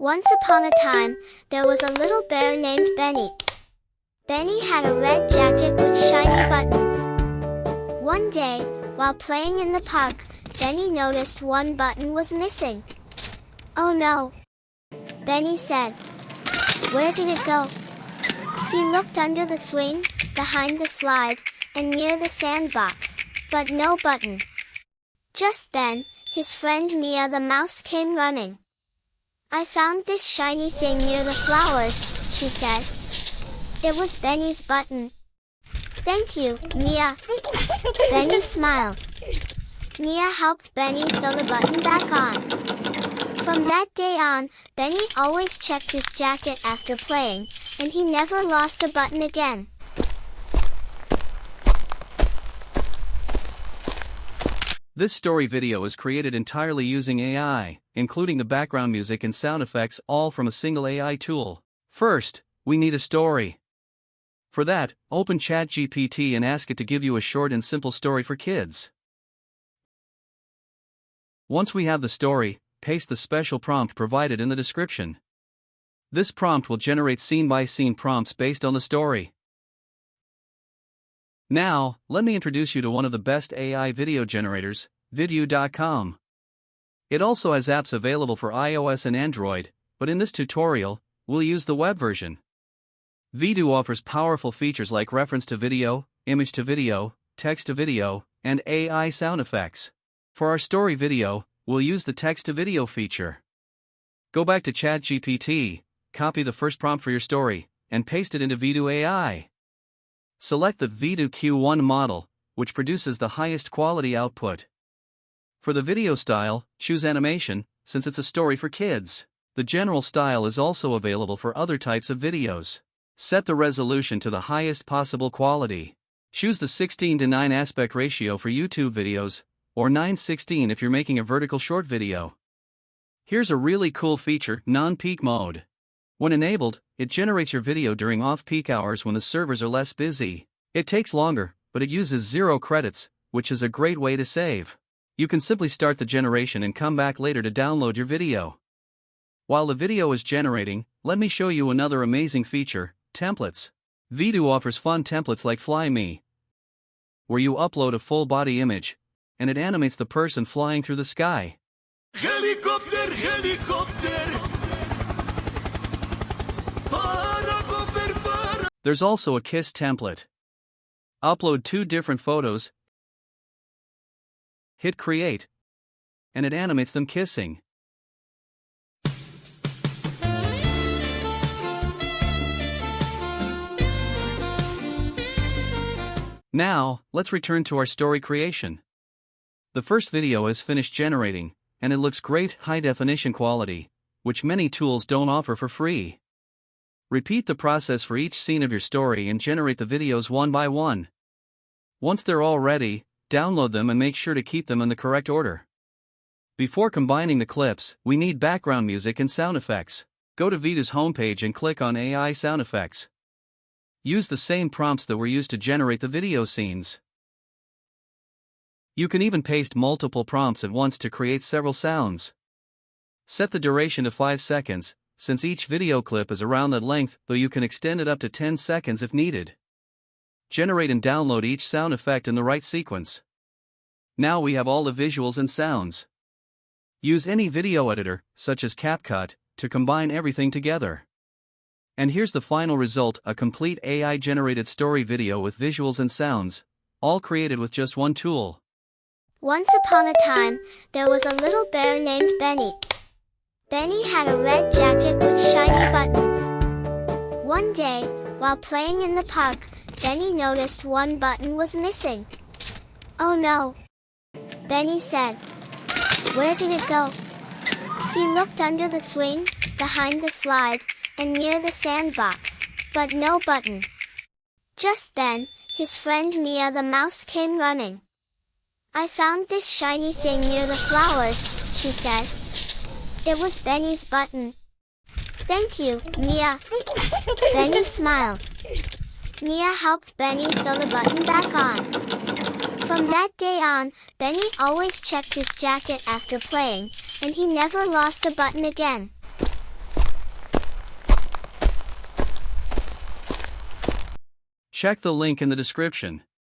Once upon a time, there was a little bear named Benny. Benny had a red jacket with shiny buttons. One day, while playing in the park, Benny noticed one button was missing. "Oh no!" Benny said. "Where did it go?" He looked under the swing, behind the slide, and near the sandbox, but no button. Just then, his friend Mia the mouse came running. "I found this shiny thing near the flowers," she said. It was Benny's button. "Thank you, Mia." Benny smiled. Mia helped Benny sew the button back on. From that day on, Benny always checked his jacket after playing, and he never lost a button again. This story video is created entirely using AI, including the background music and sound effects, all from a single AI tool. First, we need a story. For that, open ChatGPT and ask it to give you a short and simple story for kids. Once we have the story, paste the special prompt provided in the description. This prompt will generate scene-by-scene prompts based on the story. Now, let me introduce you to one of the best AI video generators, Vidu.com. It also has apps available for iOS and Android, but in this tutorial, we'll use the web version. Vidu offers powerful features like reference to video, image to video, text to video, and AI sound effects. For our story video, we'll use the text to video feature. Go back to ChatGPT, copy the first prompt for your story, and paste it into Vidu AI. Select the Vidu Q1 model, which produces the highest quality output. For the video style, choose animation, since it's a story for kids. The general style is also available for other types of videos. Set the resolution to the highest possible quality. Choose the 16:9 aspect ratio for YouTube videos, or 9:16 if you're making a vertical short video. Here's a really cool feature, non-peak mode. When enabled, it generates your video during off-peak hours when the servers are less busy. It takes longer, but it uses 0 credits, which is a great way to save. You can simply start the generation and come back later to download your video. While the video is generating, let me show you another amazing feature, templates. Vidu offers fun templates like Fly Me, where you upload a full body image, and it animates the person flying through the sky. Helicopter, helicopter. There's also a kiss template. Upload 2 different photos, hit create, and it animates them kissing. Now, let's return to our story creation. The first video is finished generating, and it looks great high-definition quality, which many tools don't offer for free. Repeat the process for each scene of your story and generate the videos one by one. Once they're all ready, download them and make sure to keep them in the correct order. Before combining the clips, we need background music and sound effects. Go to Vidu's homepage and click on AI sound effects. Use the same prompts that were used to generate the video scenes. You can even paste multiple prompts at once to create several sounds. Set the duration to 5 seconds, since each video clip is around that length, though you can extend it up to 10 seconds if needed. Generate and download each sound effect in the right sequence. Now we have all the visuals and sounds. Use any video editor, such as CapCut, to combine everything together. And here's the final result, a complete AI-generated story video with visuals and sounds, all created with just one tool. Once upon a time, there was a little bear named Benny. Benny had a red jacket with shiny buttons. One day, while playing in the park, Benny noticed one button was missing. "Oh no!" Benny said. "Where did it go?" He looked under the swing, behind the slide, and near the sandbox, but no button. Just then, his friend Mia the mouse came running. "I found this shiny thing near the flowers," she said. It was Benny's button. "Thank you, Mia." Benny smiled. Mia helped Benny sew the button back on. From that day on, Benny always checked his jacket after playing, and he never lost a button again. Check the link in the description.